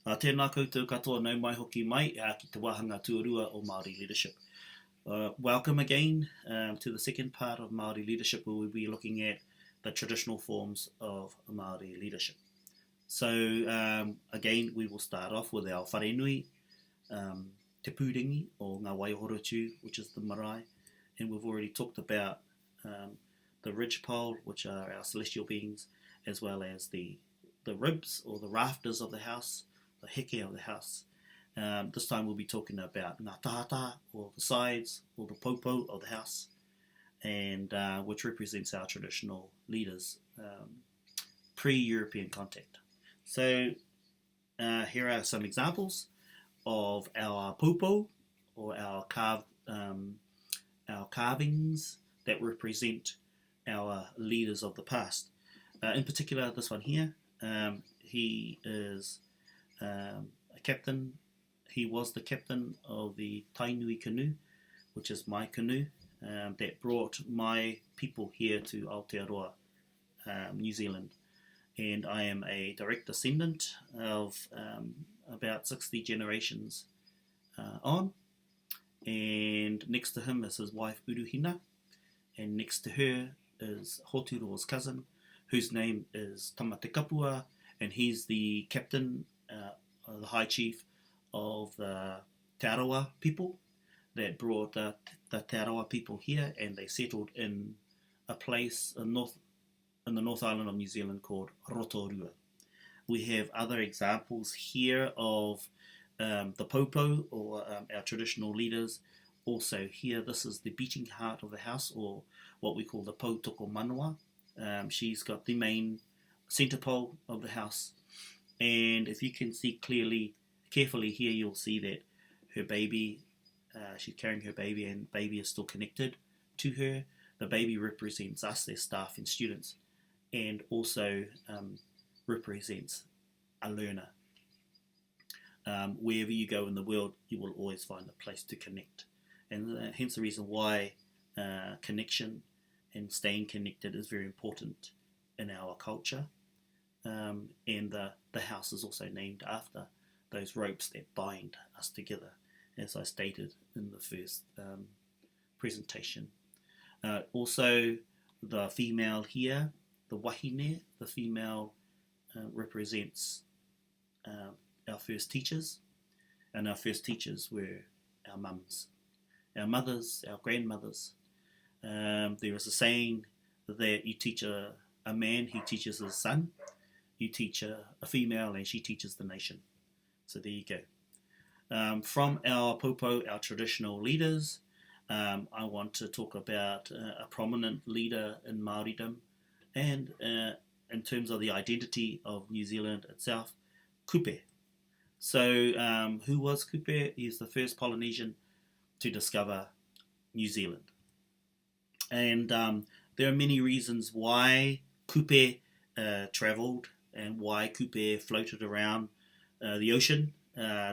Tēnā koutou katoa nau mai hoki mai ki te wahanga tuarua o Māori Leadership. Welcome again to the second part of Māori Leadership, where we'll be looking at the traditional forms of Māori leadership. So again, we will start off with our wharenui, te pūringi o ngā waihorotu, which is the marae, and we've already talked about the ridgepole, which are our celestial beings, as well as the ribs or the rafters of the house, the heke of the house. This time we'll be talking about ngā tahata, or the sides, or the popo of the house, and which represents our traditional leaders pre-European contact. So here are some examples of our popo, or our carvings that represent our leaders of the past. In particular, this one here, he is a captain. He was the captain of the Tainui canoe, which is my canoe, that brought my people here to Aotearoa, New Zealand. And I am a direct descendant of about 60 generations on. And next to him is his wife Uruhina, and next to her is Hoturoa's cousin, whose name is Tamatekapua, and he's the captain, the high chief of the Te Arawa people that brought the Te Arawa people here, and they settled in a place in the North Island of New Zealand called Rotorua. We have other examples here of the popo, or our traditional leaders. Also here, this is the beating heart of the house, or what we call the Pautoko Manawa. She's got the main centre pole of the house, and if you can see carefully here, you'll see that her baby, she's carrying her baby, and baby is still connected to her. The baby represents us, their staff and students, and also represents a learner. Wherever you go in the world, you will always find a place to connect, and hence the reason why connection and staying connected is very important in our culture. And the house is also named after those ropes that bind us together, as I stated in the first presentation. Also, the female here, the wahine, the female represents our first teachers, and our first teachers were our mums, our mothers, our grandmothers. There is a saying that you teach a man, he teaches his son. You teach a female, and she teaches the nation. So there you go. From our popo, our traditional leaders, I want to talk about a prominent leader in Māoridom, and in terms of the identity of New Zealand itself, Kupe. So who was Kupe? He's the first Polynesian to discover New Zealand. And there are many reasons why Kupe travelled, and why Kupe floated around the ocean,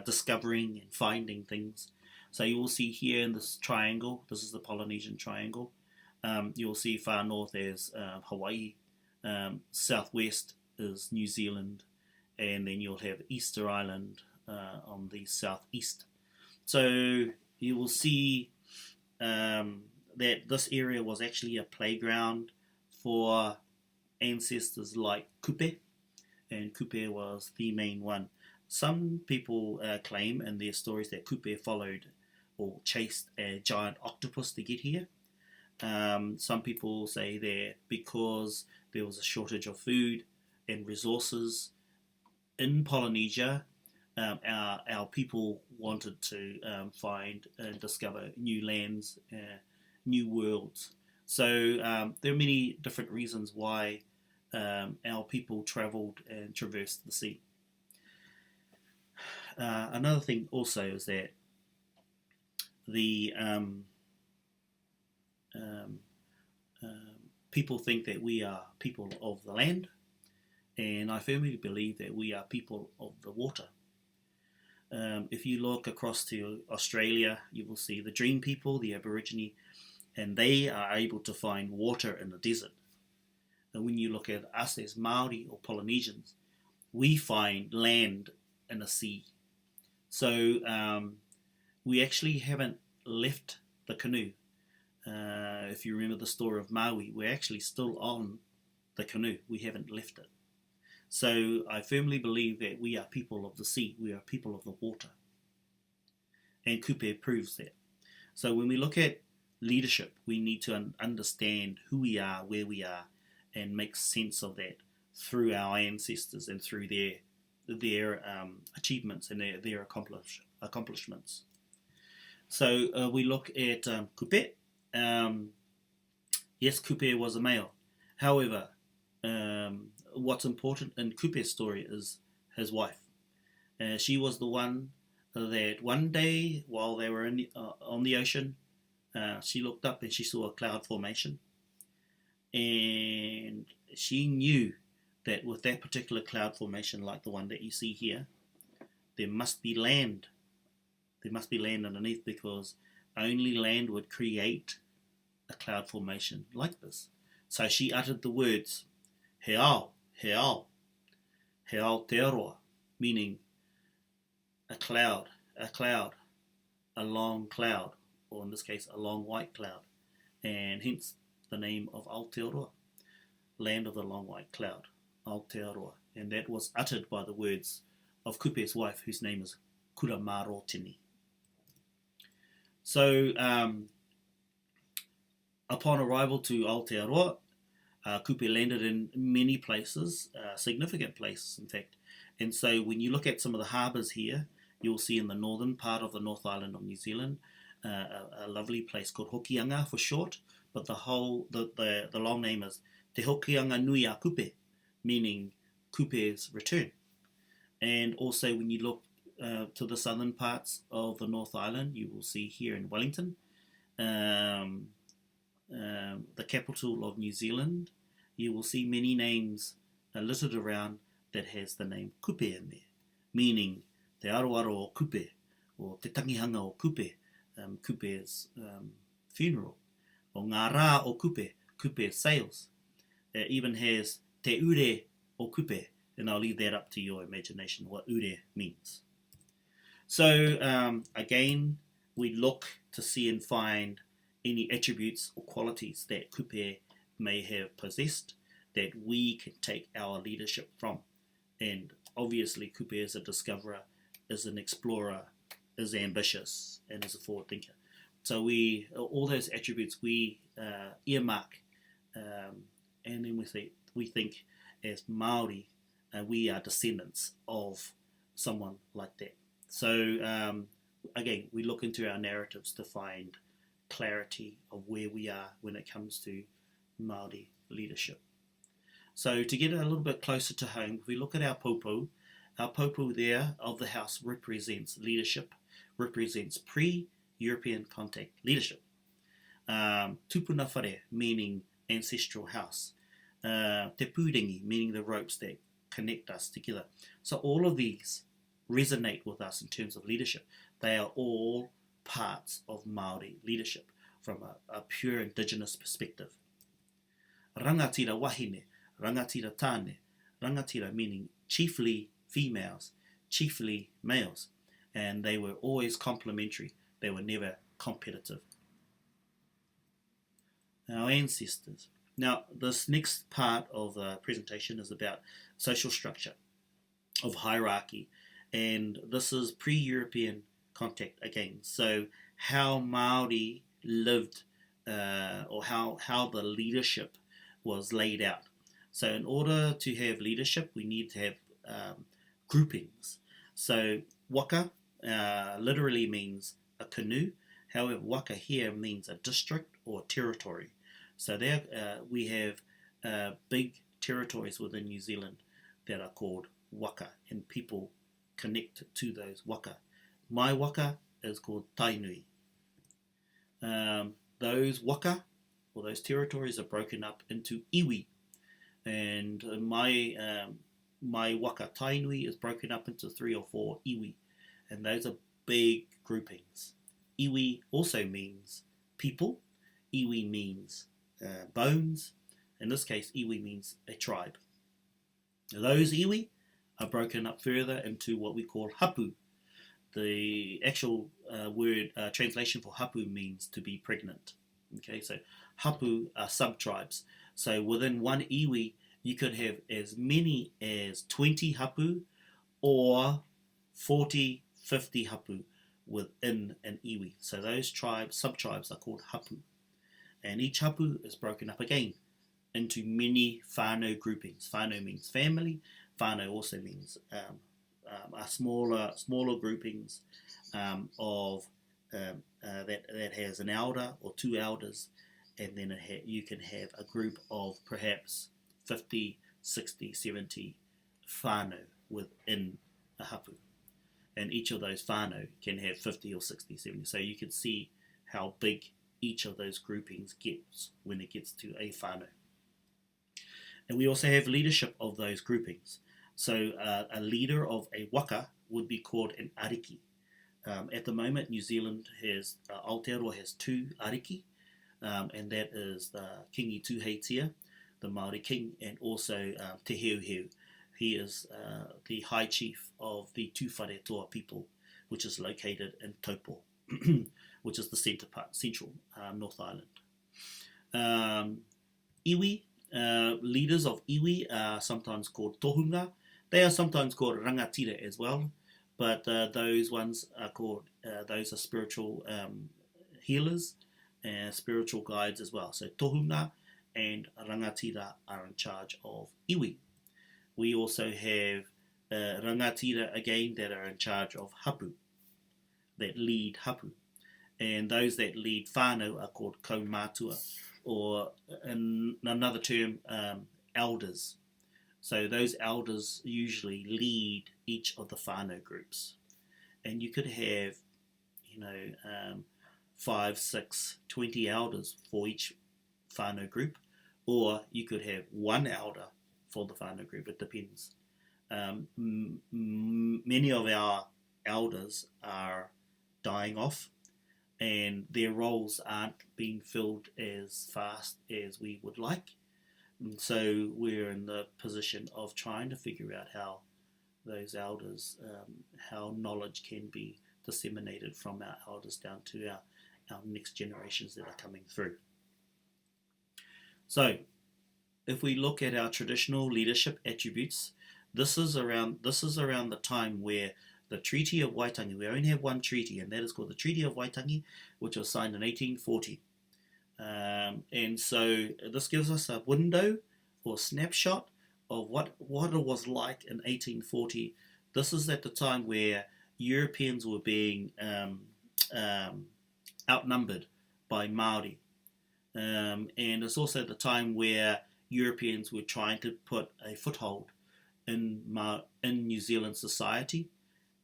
discovering and finding things. So you will see here in this triangle, this is the Polynesian triangle, you will see far north as Hawaii, southwest is New Zealand, and then you'll have Easter Island on the southeast. So you will see that this area was actually a playground for ancestors like Kupe, and Kupe was the main one. Some people claim in their stories that Kupe followed or chased a giant octopus to get here. Some people say that because there was a shortage of food and resources in Polynesia, our people wanted to find and discover new lands, new worlds. So there are many different reasons why our people travelled and traversed the sea. Another thing also is that the people think that we are people of the land, and I firmly believe that we are people of the water. If you look across to Australia, you will see the Dream people, the Aborigine, and they are able to find water in the desert. And when you look at us as Māori or Polynesians, we find land in a sea. So we actually haven't left the canoe. If you remember the story of Maui, we're actually still on the canoe. We haven't left it. So I firmly believe that we are people of the sea. We are people of the water. And Kupe proves that. So when we look at leadership, we need to understand who we are, where we are, and make sense of that through our ancestors and through their achievements and their accomplishments. So we look at Kupe. Yes, Kupe was a male. However, what's important in Kupe's story is his wife. She was the one that one day while they were on the ocean, she looked up and she saw a cloud formation. And she knew that with that particular cloud formation, like the one that you see here, there must be land. There must be land underneath, because only land would create a cloud formation like this. So she uttered the words, he ao, he ao te aroa, meaning a cloud, a long cloud, or in this case, a long white cloud, and hence the name of Aotearoa, land of the long white cloud, Aotearoa, and that was uttered by the words of Kupe's wife, whose name is Kura Marotini. So, upon arrival to Aotearoa, Kupe landed in many places, significant places, in fact. And so, when you look at some of the harbours here, you'll see in the northern part of the North Island of New Zealand a lovely place called Hokianga for short, but the long name is Te Hokianga Nui a Kupe, meaning Kupe's return. And also when you look to the southern parts of the North Island, you will see here in Wellington, the capital of New Zealand, you will see many names littered around that has the name Kupe in there, meaning Te Aroaro o Kupe, or Te Tangihanga o Kupe, Kupe's funeral, or Ngā Rā o Kupe, Kupe's sails. It even has Te Ure o Kupe, and I'll leave that up to your imagination, what Ure means. So again, we look to see and find any attributes or qualities that Kupe may have possessed that we can take our leadership from. And obviously Kupe is a discoverer, is an explorer, is ambitious, and is a forward thinker. So all those attributes we earmark, and then we think as Māori, we are descendants of someone like that. So again, we look into our narratives to find clarity of where we are when it comes to Māori leadership. So to get a little bit closer to home, if we look at our popo there of the house represents leadership, represents pre-European contact leadership. Tupuna whare, meaning ancestral house. Te pūrengi, meaning the ropes that connect us together. So all of these resonate with us in terms of leadership. They are all parts of Māori leadership from a pure indigenous perspective. Rangatira wahine, rangatira tāne, rangatira meaning chiefly females, chiefly males, and they were always complementary. They were never competitive. Our ancestors. Now, this next part of the presentation is about social structure of hierarchy, and this is pre-European contact again. So how Māori lived, or how the leadership was laid out. So in order to have leadership, we need to have groupings. So waka literally means a canoe. However, waka here means a district or territory. So there we have big territories within New Zealand that are called waka, and people connect to those waka. My waka is called tainui. Those waka, or those territories, are broken up into iwi, and my waka tainui is broken up into 3 or 4 iwi, and those are big groupings. Iwi also means people. Iwi means bones. In this case, iwi means a tribe. Those iwi are broken up further into what we call hapu. The actual word translation for hapu means to be pregnant. Okay, so hapu are sub-tribes. So within one iwi, you could have as many as 20 hapu or 40, 50 hapu within an iwi. So those tribes, sub-tribes are called hapu. And each hapu is broken up again into many whānau groupings. Whānau means family. Whānau also means smaller groupings of that has an elder or two elders, and then you can have a group of perhaps 50, 60, 70 whānau within a hapu. And each of those whānau can have 50 or 60, 70. So you can see how big each of those groupings gets when it gets to a whānau. And we also have leadership of those groupings. So a leader of a waka would be called an ariki. At the moment, New Zealand has, Aotearoa has two ariki, and that is the Kingi Tuheitia, the Māori king, and also Te Heuheu. He is the high chief of the Tuwharetoa people, which is located in Taupo, which is the central North Island. Iwi, leaders of iwi are sometimes called tohunga. They are sometimes called rangatira as well, but those ones are called, those are spiritual healers and spiritual guides as well. So tohunga and rangatira are in charge of iwi. We also have rangatira again that are in charge of hapu, that lead hapu. And those that lead whānau are called kaumātua, or in another term, elders. So those elders usually lead each of the whānau groups. And you could have, 5, 6, 20 elders for each whānau group, or you could have one elder for the whānau group. It depends. Many of our elders are dying off, and their roles aren't being filled as fast as we would like. And so we're in the position of trying to figure out how those elders, how knowledge can be disseminated from our elders down to our next generations that are coming through. So if we look at our traditional leadership attributes, this is around the time where the Treaty of Waitangi, we only have one treaty, and that is called the Treaty of Waitangi, which was signed in 1840. And so this gives us a window or snapshot of what it was like in 1840. This is at the time where Europeans were being outnumbered by Māori. And it's also the time where Europeans were trying to put a foothold in New Zealand society.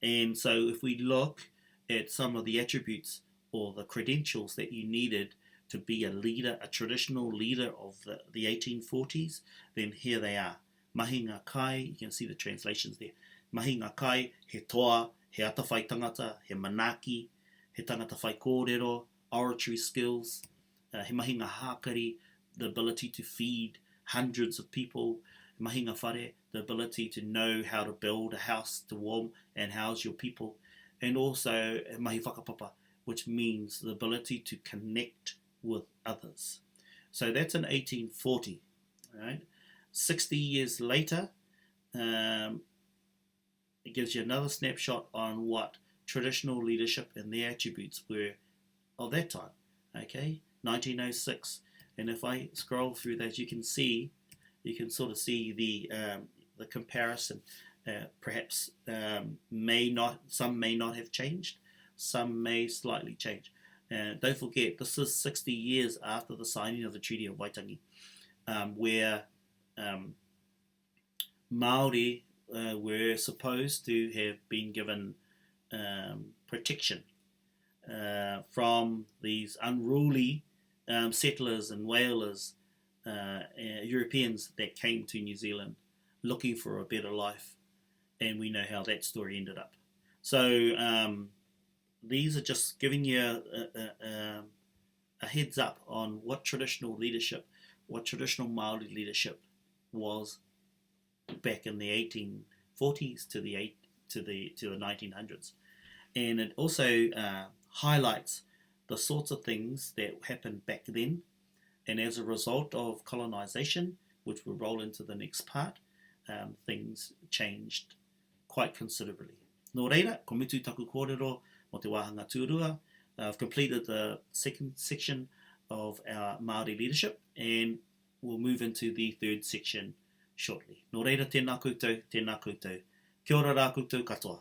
And so if we look at some of the attributes or the credentials that you needed to be a leader, a traditional leader of the 1840s, then here they are. Mahi ngā kai, you can see the translations there. Mahi ngā kai, he toa, he atawhai tangata, he manaki, he tangata whai kōrero, oratory skills, he mahi ngā hākari, the ability to feed hundreds of people, mahi ngā whare, the ability to know how to build a house to warm and house your people, and also mahi whakapapa, which means the ability to connect with others. So that's in 1840. Right? 60 years later, it gives you another snapshot on what traditional leadership and their attributes were of that time. Okay, 1906. And if I scroll through that, you can sort of see the comparison. Perhaps some may not have changed, some may slightly change. Don't forget, this is 60 years after the signing of the Treaty of Waitangi, where Māori were supposed to have been given protection from these unruly settlers and whalers, Europeans that came to New Zealand looking for a better life, and we know how that story ended up. So these are just giving you a heads up on what traditional leadership, what traditional Māori leadership was back in the 1840s to the 1900s, and it also highlights the sorts of things that happened back then, and as a result of colonisation, which we'll roll into the next part, things changed quite considerably. Nō reira, ko mitu taku kōrero mo te wāhanga tūrua. I've completed the second section of our Māori Leadership, and we'll move into the third section shortly. Nō reira, tēnā koutou, tēnā koutou. Kia ora rā koutou katoa.